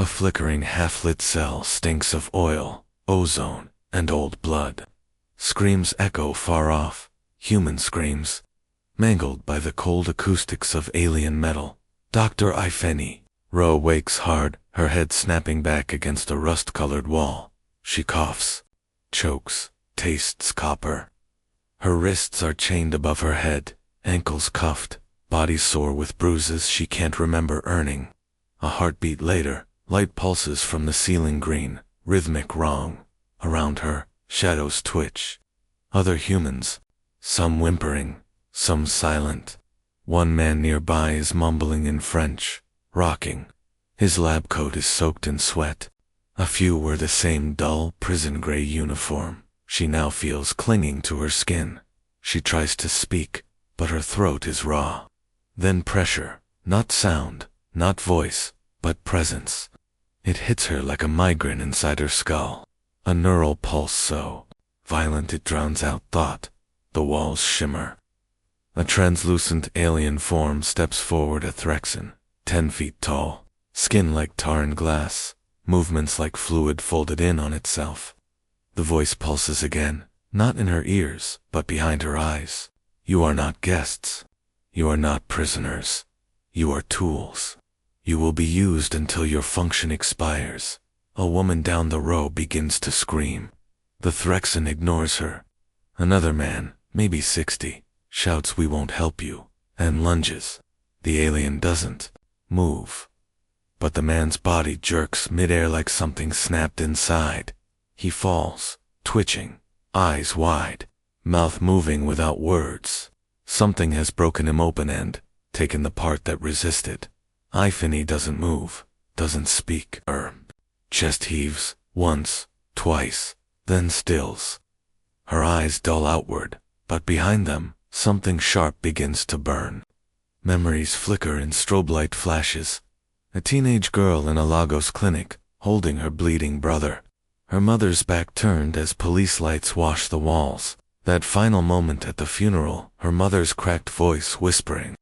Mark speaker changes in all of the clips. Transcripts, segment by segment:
Speaker 1: A flickering half-lit cell stinks of oil, ozone, and old blood. Screams echo far off, human screams, mangled by the cold acoustics of alien metal. Dr. Ifeni. Ro wakes hard, her head snapping back against a rust-colored wall. She coughs, chokes, tastes copper. Her wrists are chained above her head, ankles cuffed, body sore with bruises she can't remember earning. A heartbeat later, light pulses from the ceiling green, rhythmic wrong. Around her, shadows twitch. Other humans, some whimpering, some silent. One man nearby is mumbling in French, rocking. His lab coat is soaked in sweat. A few wear the same dull, prison-gray uniform. She now feels clinging to her skin. She tries to speak, but her throat is raw. Then pressure, not sound, not voice, but presence. It hits her like a migraine inside her skull. A neural pulse so violent it drowns out thought. The walls shimmer. A translucent alien form steps forward, a Threxan, 10 feet tall, skin like tar and glass, movements like fluid folded in on itself. The voice pulses again, not in her ears, but behind her eyes. You are not guests. You are not prisoners. You are tools. You will be used until your function expires. A woman down the row begins to scream. The Threxan ignores her. Another man, maybe 60, shouts, "We won't help you," and lunges. The alien doesn't move. But the man's body jerks midair like something snapped inside. He falls, twitching, eyes wide, mouth moving without words. Something has broken him open and taken the part that resisted. Ifeni doesn't move, doesn't speak. Chest heaves, once, twice, then stills. Her eyes dull outward, but behind them, something sharp begins to burn. Memories flicker in strobe light flashes. A teenage girl in a Lagos clinic, holding her bleeding brother. Her mother's back turned as police lights wash the walls. That final moment at the funeral, her mother's cracked voice whispering.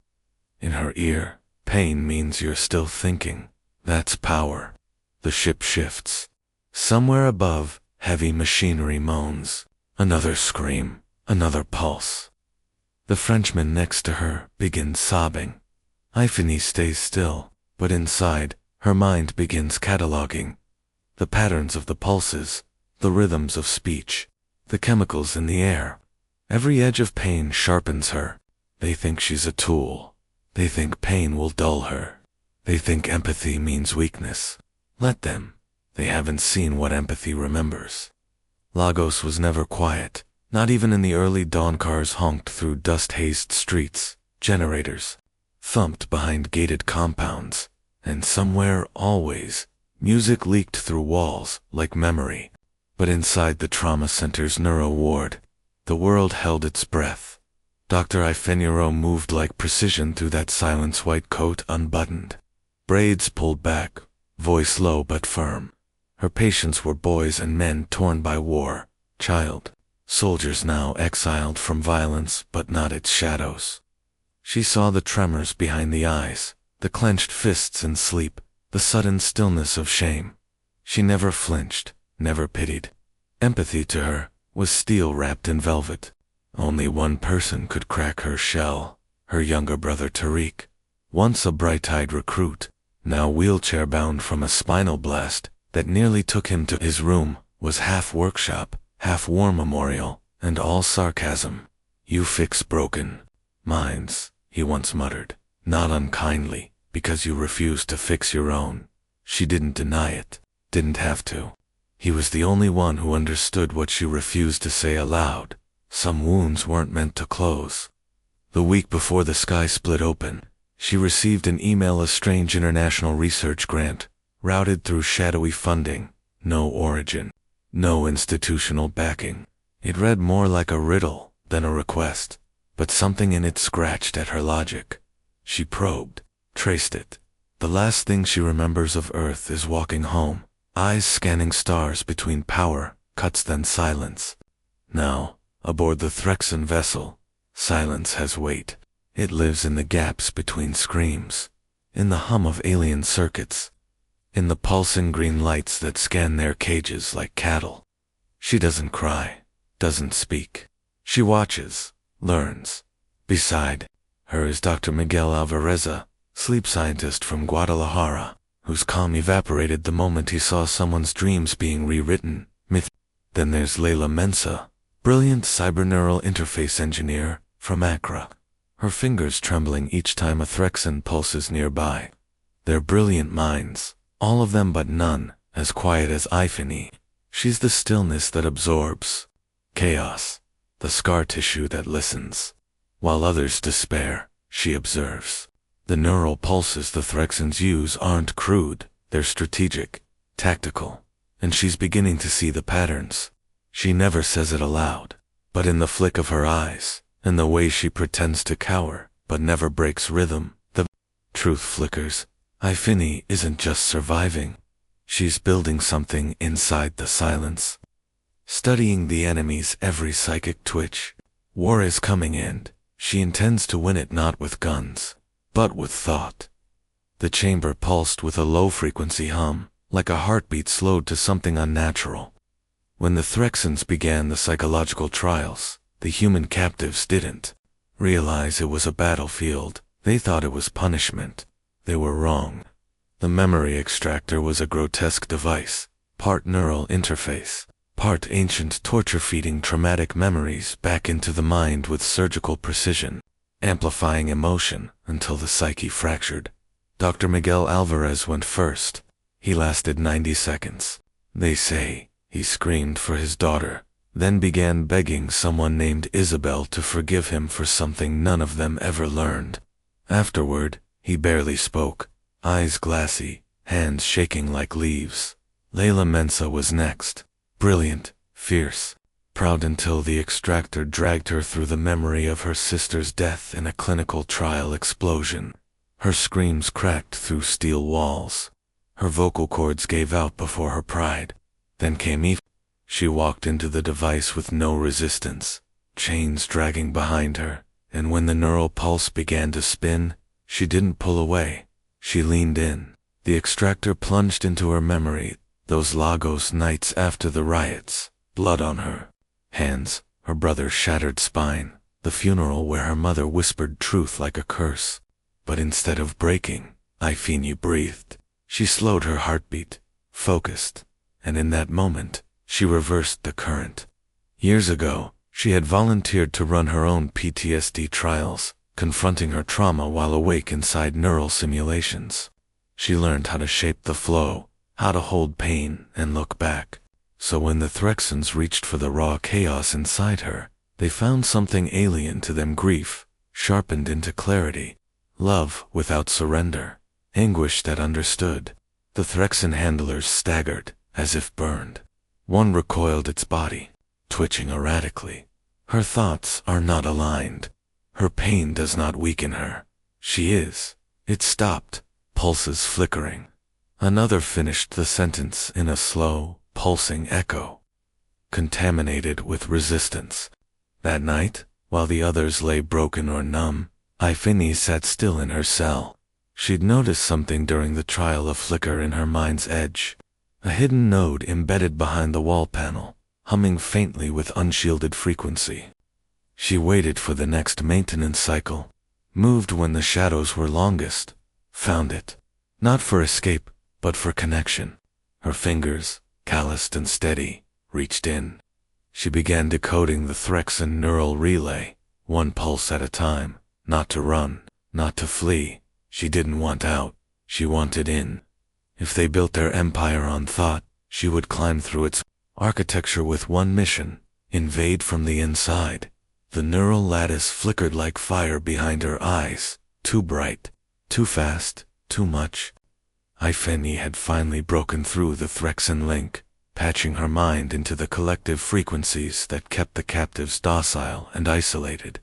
Speaker 1: In her ear, pain means you're still thinking. That's power. The ship shifts. Somewhere above, heavy machinery moans. Another scream, another pulse. The Frenchman next to her begins sobbing. Ifeni stays still, but inside, her mind begins cataloging. The patterns of the pulses, the rhythms of speech, the chemicals in the air. Every edge of pain sharpens her. They think she's a tool. They think pain will dull her. They think empathy means weakness. Let them. They haven't seen what empathy remembers. Lagos was never quiet. Not even in the early dawn. Cars honked through dust-hazed streets. Generators thumped behind gated compounds. And somewhere, always, music leaked through walls like memory. But inside the trauma center's neuro ward, the world held its breath. Dr. Ifeniro moved like precision through that silence, white coat unbuttoned. Braids pulled back, voice low but firm. Her patients were boys and men torn by war, child soldiers now exiled from violence but not its shadows. She saw the tremors behind the eyes, the clenched fists in sleep, the sudden stillness of shame. She never flinched, never pitied. Empathy to her was steel wrapped in velvet. Only one person could crack her shell, her younger brother Tariq. Once a bright-eyed recruit, now wheelchair-bound from a spinal blast that nearly took him to his room, was half workshop, half war memorial, and all sarcasm. "You fix broken minds," he once muttered, not unkindly, because you refused to fix your own. She didn't deny it, didn't have to. He was the only one who understood what she refused to say aloud. Some wounds weren't meant to close. The week before the sky split open, she received an email, a strange international research grant, routed through shadowy funding, no origin, no institutional backing. It read more like a riddle than a request, but something in it scratched at her logic. She probed, traced it. The last thing she remembers of Earth is walking home, eyes scanning stars between power, cuts then silence. Now, aboard the Threxan vessel, silence has weight. It lives in the gaps between screams, in the hum of alien circuits, in the pulsing green lights that scan their cages like cattle. She doesn't cry, doesn't speak. She watches, learns. Beside her is Dr. Miguel Alvareza, sleep scientist from Guadalajara, whose calm evaporated the moment he saw someone's dreams being rewritten. Then there's Layla Mensa, brilliant cyberneural interface engineer from Accra, her fingers trembling each time a Threxan pulses nearby. They're brilliant minds, all of them, but none as quiet as Ifini. She's the stillness that absorbs chaos, the scar tissue that listens. While others despair, she observes. The neural pulses the Threxans use aren't crude, they're strategic, tactical, and she's beginning to see the patterns. She never says it aloud, but in the flick of her eyes, in the way she pretends to cower, but never breaks rhythm, the truth flickers. Ifini isn't just surviving. She's building something inside the silence. Studying the enemy's every psychic twitch. War is coming, and she intends to win it not with guns, but with thought. The chamber pulsed with a low-frequency hum, like a heartbeat slowed to something unnatural. When the Threxans began the psychological trials, the human captives didn't realize it was a battlefield. They thought it was punishment. They were wrong. The memory extractor was a grotesque device, part neural interface, part ancient torture, feeding traumatic memories back into the mind with surgical precision, amplifying emotion until the psyche fractured. Dr. Miguel Alvarez went first. He lasted 90 seconds. They say he screamed for his daughter, then began begging someone named Isabel to forgive him for something none of them ever learned. Afterward, he barely spoke, eyes glassy, hands shaking like leaves. Layla Mensa was next, brilliant, fierce, proud, until the extractor dragged her through the memory of her sister's death in a clinical trial explosion. Her screams cracked through steel walls. Her vocal cords gave out before her pride. Then came Eve. She walked into the device with no resistance, chains dragging behind her, and when the neural pulse began to spin, she didn't pull away. She leaned in. The extractor plunged into her memory, those Lagos nights after the riots, blood on her hands, her brother's shattered spine, the funeral where her mother whispered truth like a curse. But instead of breaking, Ifini breathed. She slowed her heartbeat, focused, and in that moment, she reversed the current. Years ago, she had volunteered to run her own PTSD trials, confronting her trauma while awake inside neural simulations. She learned how to shape the flow, how to hold pain and look back. So when the Threxans reached for the raw chaos inside her, they found something alien to them: grief, sharpened into clarity, love without surrender, anguish that understood. The Threxan handlers staggered, as if burned. One recoiled its body, twitching erratically. Her thoughts are not aligned. Her pain does not weaken her. She is. It stopped, pulses flickering. Another finished the sentence in a slow, pulsing echo, contaminated with resistance. That night, while the others lay broken or numb, Ifini sat still in her cell. She'd noticed something during the trial, a flicker in her mind's edge, a hidden node embedded behind the wall panel, humming faintly with unshielded frequency. She waited for the next maintenance cycle, moved when the shadows were longest, found it, not for escape, but for connection. Her fingers, calloused and steady, reached in. She began decoding the Threxan neural relay, one pulse at a time, not to run, not to flee. She didn't want out, she wanted in. If they built their empire on thought, she would climb through its architecture with one mission: invade from the inside. The neural lattice flickered like fire behind her eyes, too bright, too fast, too much. Ifini had finally broken through the Threxan link, patching her mind into the collective frequencies that kept the captives docile and isolated.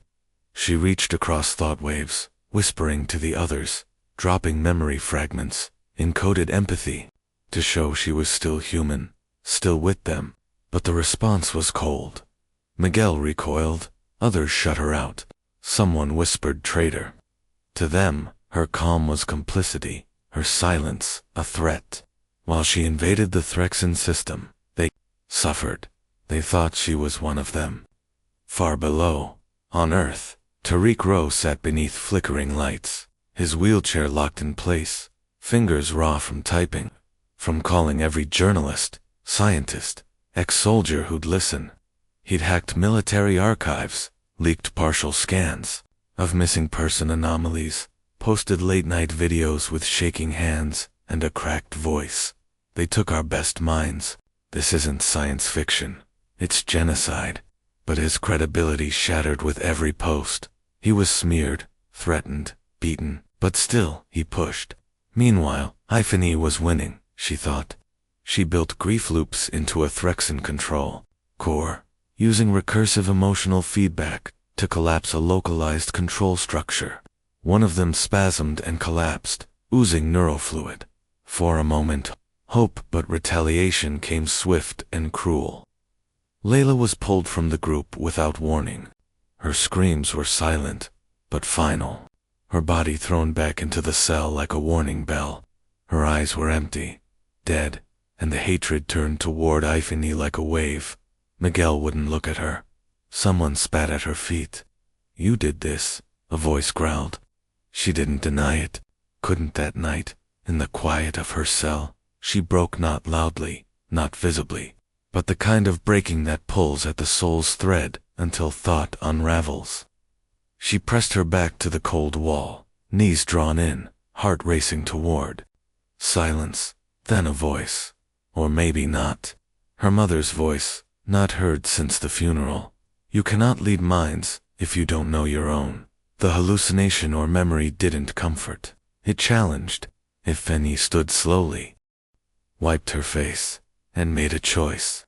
Speaker 1: She reached across thought waves, whispering to the others, dropping memory fragments, encoded empathy, to show she was still human, still with them. But the response was cold. Miguel recoiled, others shut her out. Someone whispered traitor. To them, her calm was complicity, her silence a threat. While she invaded the Threxan system, they suffered. They thought she was one of them. Far below, on Earth, Tariq Rowe sat beneath flickering lights, his wheelchair locked in place, fingers raw from typing, from calling every journalist, scientist, ex-soldier who'd listen. He'd hacked military archives, leaked partial scans of missing person anomalies, posted late-night videos with shaking hands and a cracked voice. They took our best minds. This isn't science fiction. It's genocide. But his credibility shattered with every post. He was smeared, threatened, beaten, but still, he pushed. Meanwhile, Ifani was winning, she thought. She built grief loops into a Threxan control core, using recursive emotional feedback to collapse a localized control structure. One of them spasmed and collapsed, oozing neurofluid. For a moment, hope but retaliation came swift and cruel. Layla was pulled from the group without warning. Her screams were silent, but final. Her body thrown back into the cell like a warning bell. Her eyes were empty, dead, and the hatred turned toward Ifani like a wave. Miguel wouldn't look at her. Someone spat at her feet. "You did this," a voice growled. She didn't deny it. Couldn't that night, in the quiet of her cell. She broke not loudly, not visibly, but the kind of breaking that pulls at the soul's thread until thought unravels. She pressed her back to the cold wall, knees drawn in, heart racing toward. Silence, then a voice. Or maybe not. Her mother's voice, not heard since the funeral. "You cannot lead minds if you don't know your own." The hallucination or memory didn't comfort. It challenged. Ifani stood slowly, wiped her face, and made a choice.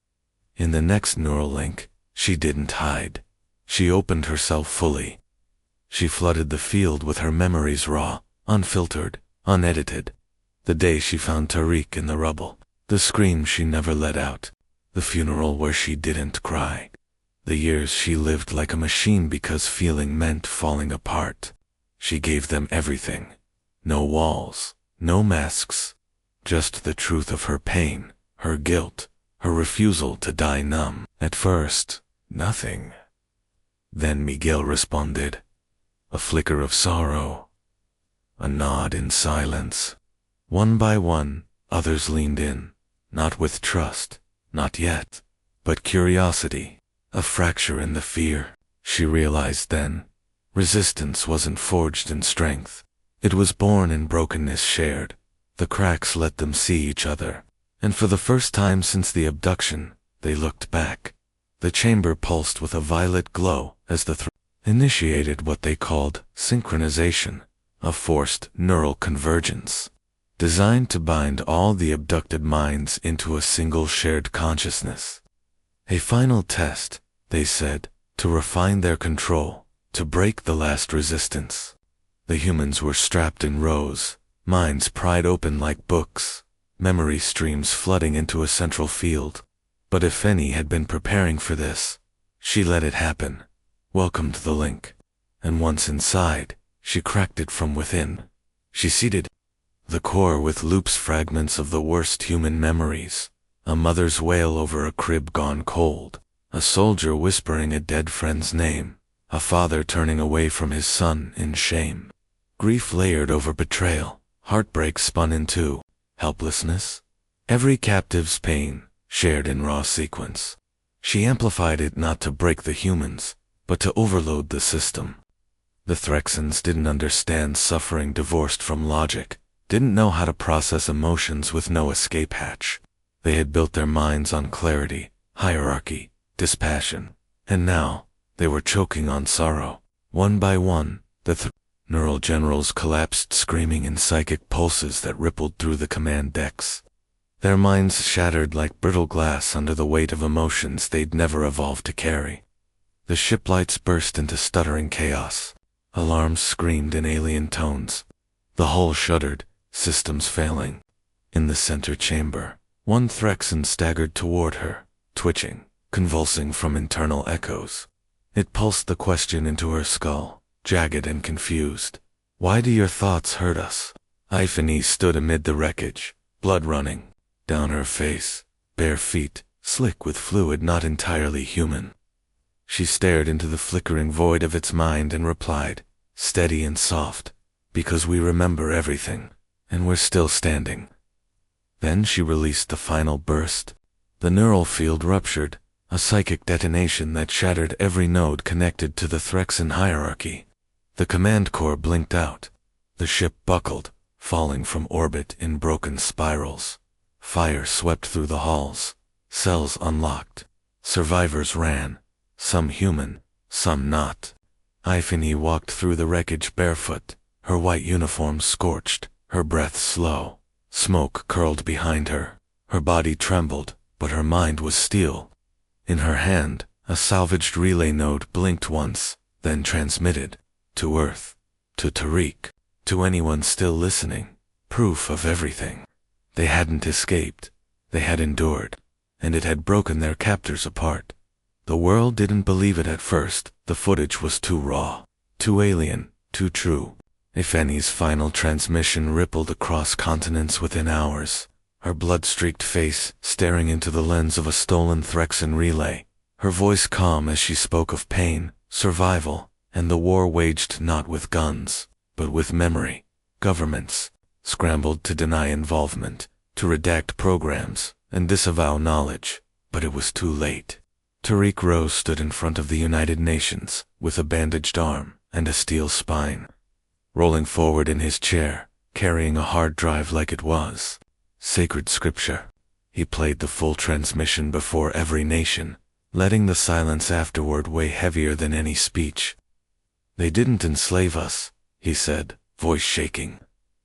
Speaker 1: In the next neural link, she didn't hide. She opened herself fully. She flooded the field with her memories raw, unfiltered, unedited. The day she found Tariq in the rubble, the scream she never let out, the funeral where she didn't cry. The years she lived like a machine because feeling meant falling apart. She gave them everything. No walls, no masks, just the truth of her pain, her guilt, her refusal to die numb. At first, nothing. Then Miguel responded. A flicker of sorrow, a nod in silence. One by one, others leaned in, not with trust, not yet, but curiosity, a fracture in the fear. She realized then, resistance wasn't forged in strength. It was born in brokenness shared. The cracks let them see each other, and for the first time since the abduction, they looked back. The chamber pulsed with a violet glow as the initiated what they called synchronization, a forced neural convergence, designed to bind all the abducted minds into a single shared consciousness. A final test, they said, to refine their control, to break the last resistance. The humans were strapped in rows, minds pried open like books, memory streams flooding into a central field. But Ifani had been preparing for this. She let it happen, welcomed the link, and once inside, she cracked it from within. She seeded the core with loops, fragments of the worst human memories, a mother's wail over a crib gone cold, a soldier whispering a dead friend's name, a father turning away from his son in shame. Grief layered over betrayal, heartbreak spun into helplessness. Every captive's pain, shared in raw sequence. She amplified it not to break the humans, but to overload the system. The Threxans didn't understand suffering divorced from logic, didn't know how to process emotions with no escape hatch. They had built their minds on clarity, hierarchy, dispassion, and now, they were choking on sorrow. One by one, the neural generals collapsed, screaming in psychic pulses that rippled through the command decks. Their minds shattered like brittle glass under the weight of emotions they'd never evolved to carry. The ship lights burst into stuttering chaos. Alarms screamed in alien tones. The hull shuddered, systems failing. In the center chamber, one Threxan staggered toward her, twitching, convulsing from internal echoes. It pulsed the question into her skull, jagged and confused. "Why do your thoughts hurt us?" Ifani stood amid the wreckage, blood running. down her face, bare feet, slick with fluid not entirely human. She stared into the flickering void of its mind and replied, steady and soft, because we remember everything, and we're still standing. Then she released the final burst. The neural field ruptured, a psychic detonation that shattered every node connected to the Threxan hierarchy. The command core blinked out. The ship buckled, falling from orbit in broken spirals. Fire swept through the halls. Cells unlocked. Survivors ran. Some human, some not. Ifani walked through the wreckage barefoot, her white uniform scorched, her breath slow. Smoke curled behind her. Her body trembled, but her mind was steel. In her hand, a salvaged relay node blinked once, then transmitted. To Earth. To Tariq. To anyone still listening. Proof of everything. They hadn't escaped. They had endured. And it had broken their captors apart. The world didn't believe it at first. The footage was too raw. Too alien. Too true. Ifani's final transmission rippled across continents within hours. Her blood-streaked face staring into the lens of a stolen Threxan relay. Her voice calm as she spoke of pain, survival, and the war waged not with guns, but with memory. Governments scrambled to deny involvement, to redact programs, and disavow knowledge, but it was too late. Tariq Rose stood in front of the United Nations, with a bandaged arm and a steel spine. Rolling forward in his chair, carrying a hard drive like it was sacred scripture. He played the full transmission before every nation, letting the silence afterward weigh heavier than any speech. They didn't enslave us, he said, voice shaking.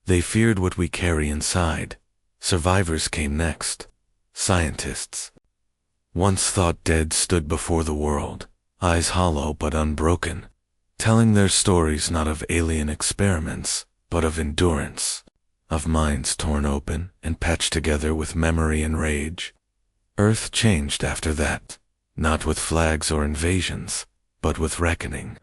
Speaker 1: They feared what we carry inside. Survivors came next. Scientists. Once thought dead stood before the world, eyes hollow but unbroken, telling their stories not of alien experiments, but of endurance, of minds torn open and patched together with memory and rage. Earth changed after that, not with flags or invasions, but with reckoning.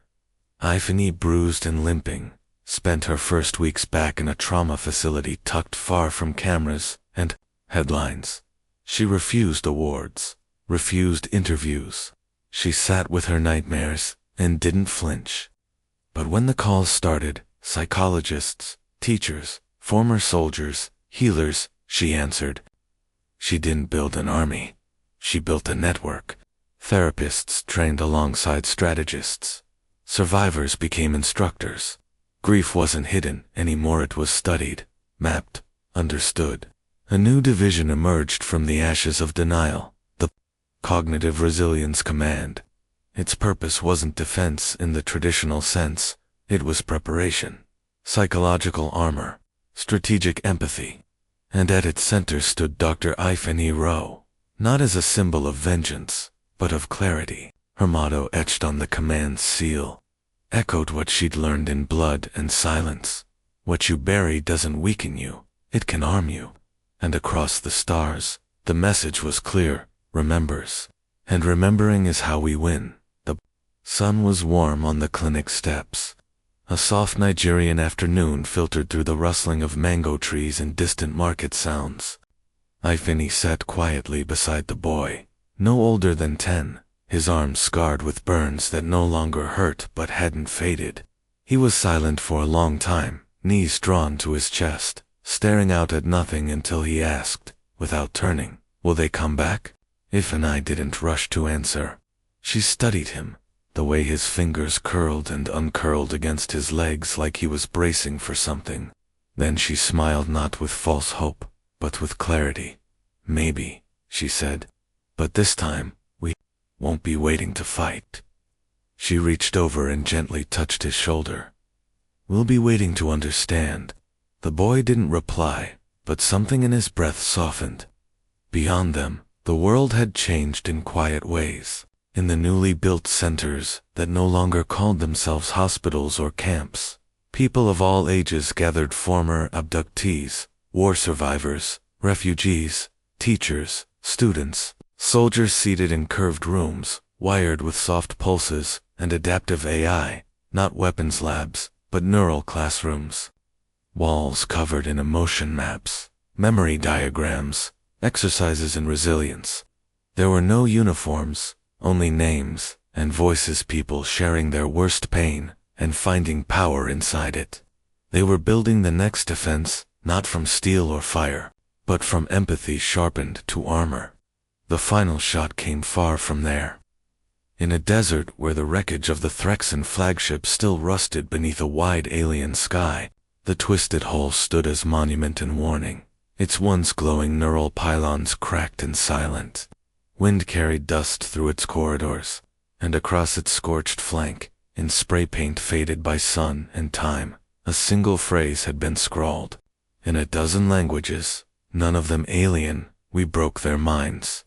Speaker 1: Ifani, bruised and limping, spent her first weeks back in a trauma facility tucked far from cameras and headlines. She refused awards, refused interviews. She sat with her nightmares and didn't flinch. But when the calls started, psychologists, teachers, former soldiers, healers, she answered. She didn't build an army. She built a network. Therapists trained alongside strategists. Survivors became instructors. Grief wasn't hidden anymore, it was studied, mapped, understood. A new division emerged from the ashes of denial, the Cognitive Resilience Command. Its purpose wasn't defense in the traditional sense, it was preparation, psychological armor, strategic empathy. And at its center stood Dr. Ifani Rowe, not as a symbol of vengeance, but of clarity. Her motto, etched on the command's seal, echoed what she'd learned in blood and silence. What you bury doesn't weaken you, it can arm you. And across the stars, the message was clear, remembers. And remembering is how we win. The sun was warm on the clinic steps. A soft Nigerian afternoon filtered through the rustling of mango trees and distant market sounds. Ifani sat quietly beside the boy, no older than 10, his arms scarred with burns that no longer hurt but hadn't faded. He was silent for a long time, knees drawn to his chest, staring out at nothing until he asked, without turning, "Will they come back?" Ifani didn't rush to answer. She studied him, the way his fingers curled and uncurled against his legs like he was bracing for something. Then she smiled, not with false hope, but with clarity. "Maybe," she said, "but this time, we won't be waiting to fight." She reached over and gently touched his shoulder. "We'll be waiting to understand." The boy didn't reply, but something in his breath softened. Beyond them, the world had changed in quiet ways. In the newly built centers that no longer called themselves hospitals or camps, people of all ages gathered: former abductees, war survivors, refugees, teachers, students, soldiers seated in curved rooms, wired with soft pulses and adaptive AI, not weapons labs, but neural classrooms. Walls covered in emotion maps, memory diagrams, exercises in resilience. There were no uniforms, only names and voices, people sharing their worst pain and finding power inside it. They were building the next defense, not from steel or fire, but from empathy sharpened to armor. The final shot came far from there. In a desert where the wreckage of the Threxan flagship still rusted beneath a wide alien sky, the twisted hull stood as monument and warning, its once glowing neural pylons cracked and silent. Wind carried dust through its corridors, and across its scorched flank, in spray paint faded by sun and time, a single phrase had been scrawled. In a dozen languages, none of them alien, we broke their minds.